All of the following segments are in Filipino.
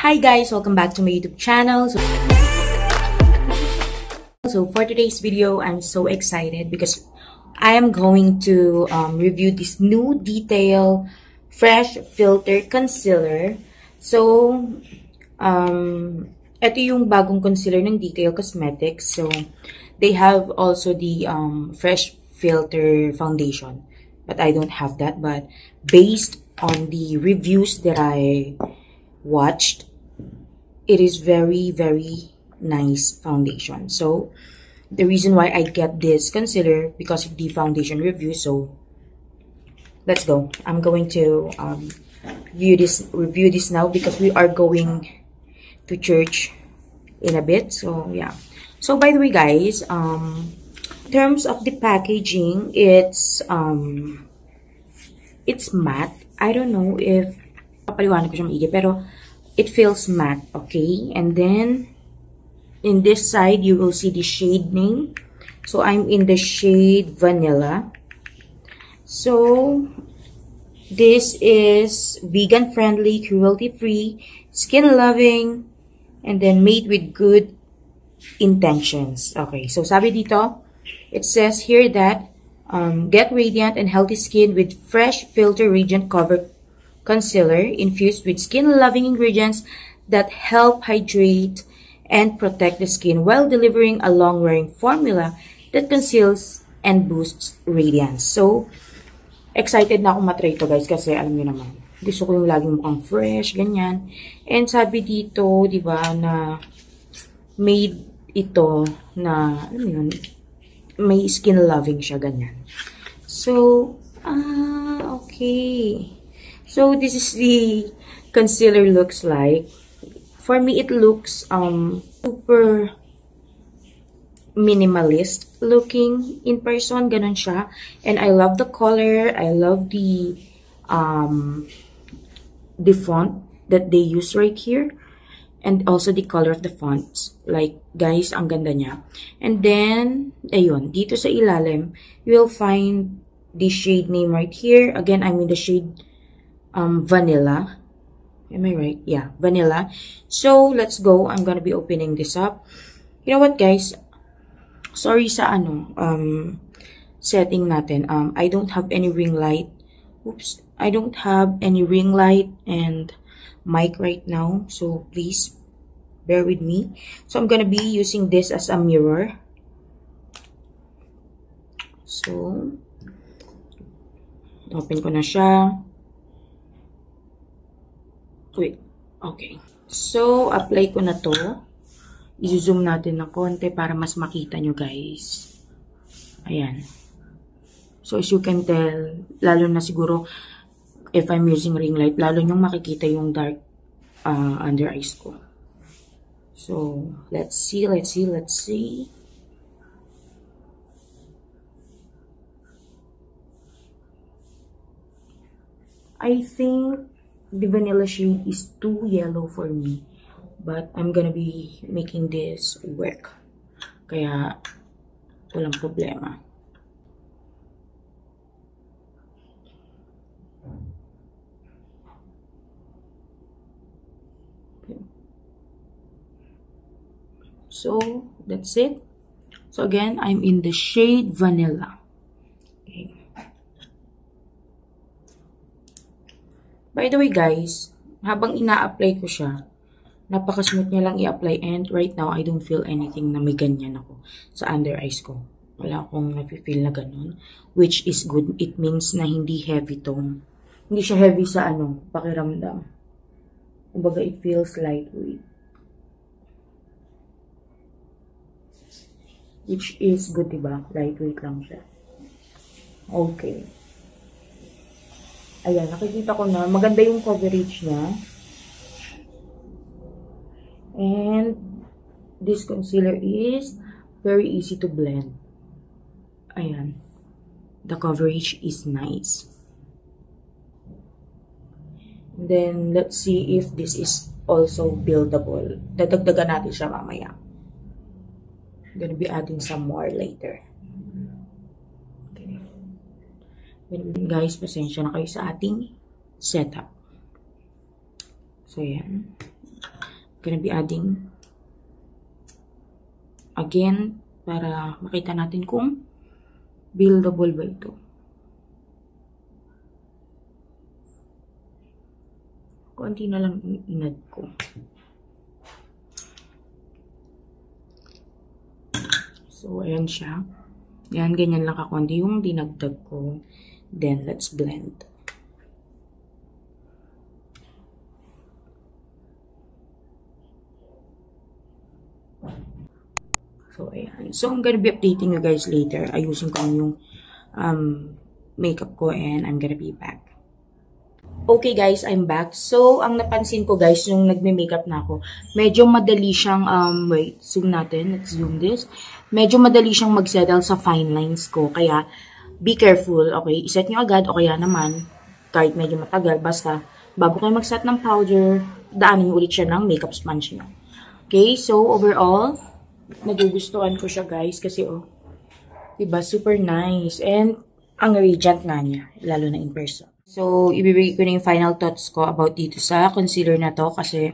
Hi guys, welcome back to my YouTube channel. So for today's video, I'm so excited because I am going to review this new Detail Fresh Filter Concealer. So, ito yung bagong concealer ng Detail Cosmetics. So, they have also the Fresh Filter Foundation. But I don't have that. But based on the reviews that I watched, it is very, very nice foundation. So, the reason why I get this concealer because of the foundation review. So, let's go. I'm going to review this now because we are going to church in a bit. So, yeah. So, by the way, guys, in terms of the packaging, it's matte. I don't know if papaliwanag ko siya maigi, pero it feels matte, okay? And then, in this side, you will see the shade name. So, I'm in the shade Vanilla. So, this is vegan-friendly, cruelty-free, skin-loving, and then made with good intentions. Okay, so sabi dito, it says here that get radiant and healthy skin with Fresh Filter Radiant Cover Concealer infused with skin-loving ingredients that help hydrate and protect the skin while delivering a long-wearing formula that conceals and boosts radiance. So, excited na akong matry ito, guys, kasi alam niyo naman, gusto ko yung laging mukhang fresh, ganyan. And sabi dito, di ba, na made ito na, alam mo yun, may skin-loving siya, ganyan. So, okay. So, this is the concealer looks like. For me, it looks super minimalist looking in person. Ganon siya. And I love the color. I love the font that they use right here. And also the color of the fonts. Like, guys, ang ganda niya. And then, ayun, dito sa ilalim, you'll find the shade name right here. Again, I'm in the shade Vanilla. Am I right? Yeah, Vanilla. So, let's go. I'm gonna be opening this up. You know what, guys? Sorry sa setting natin. I don't have any ring light. Oops. I don't have any ring light and mic right now. So, please bear with me. So, I'm gonna be using this as a mirror. So, open ko na siya. Wait. Okay. So, apply ko na to. I-zoom natin ng konti para mas makita nyo, guys. Ayan. So, as you can tell, lalo na siguro, if I'm using ring light, lalo nyong makikita yung dark under eyes ko. So, let's see. I think the vanilla shade is too yellow for me. But I'm gonna be making this work. Kaya, walang problema. Okay. So, that's it. So, again, I'm in the shade Vanilla. Okay. By the way, guys, habang ina-apply ko siya, napaka-smooth niya lang i-apply, and right now, I don't feel anything na may ganyan ako sa under eyes ko. Wala akong nafe-feel na ganun, which is good. It means na hindi heavy tone. Hindi siya heavy sa pakiramdam. Kumbaga, it feels lightweight. Which is good, diba? Lightweight lang siya. Okay. Ayan, nakikita ko na maganda yung coverage niya. And this concealer is very easy to blend. Ayan. The coverage is nice. Then, let's see if this is also buildable. Dadagdagan natin siya mamaya. I'm gonna be adding some more later. Okay. Guys, pasensya na kayo sa ating setup. So, yan. gonna be adding again para makita natin kung buildable ba ito. Konti na lang inad ko. So, ayan siya. Yan, ganyan lang kakunti yung dinagdag ko. Then, let's blend. So, ayan. So, I'm gonna be updating you guys later. Ayusin ko yung makeup ko and I'm gonna be back. Okay guys, I'm back. So, ang napansin ko guys, yung nagme-makeup na ako, medyo madali siyang, wait, zoom natin. Let's zoom this. Medyo madali siyang mag-settle sa fine lines ko. Kaya, be careful, okay? Iset nyo agad, o kaya naman, kahit medyo matagal, basta, bago kayo mag-set ng powder, daanin nyo ulit siya ng makeup sponge nyo. Okay, so, overall, nagugustuhan ko siya guys kasi diba super nice and ang radiant nga niya lalo na in person. So ibibigay ko na yung final thoughts ko about dito sa concealer na to kasi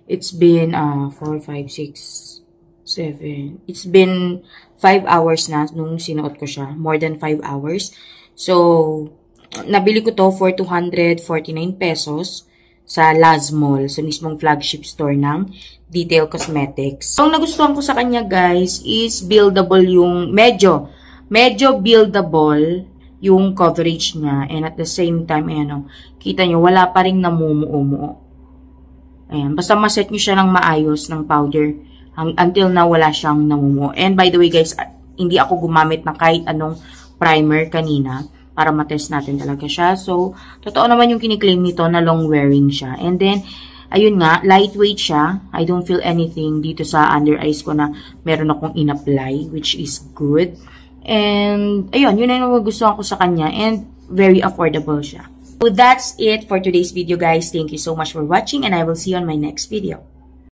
it's been 4, 5, 6, 7 it's been 5 hours na nung sinuot ko siya, more than 5 hours. So nabili ko to for 249 pesos sa Laz Mall, sa mismong flagship store ng Detail Cosmetics. So, ang nagustuhan ko sa kanya, guys, is buildable yung, medyo buildable yung coverage niya. And at the same time, ayan, kita nyo, wala pa rin namumuo-muo. Ayan, basta maset nyo siya ng maayos ng powder until na wala siyang namumuo. And by the way, guys, hindi ako gumamit ng kahit anong primer kanina para matest natin talaga siya. So, totoo naman yung kiniklaim nito na long wearing siya. And then, ayun nga, lightweight siya. I don't feel anything dito sa under eyes ko na meron akong in-apply, which is good. And, ayun, yun ang nagustuhan ko sa kanya. And, very affordable siya. So, that's it for today's video, guys. Thank you so much for watching and I will see you on my next video.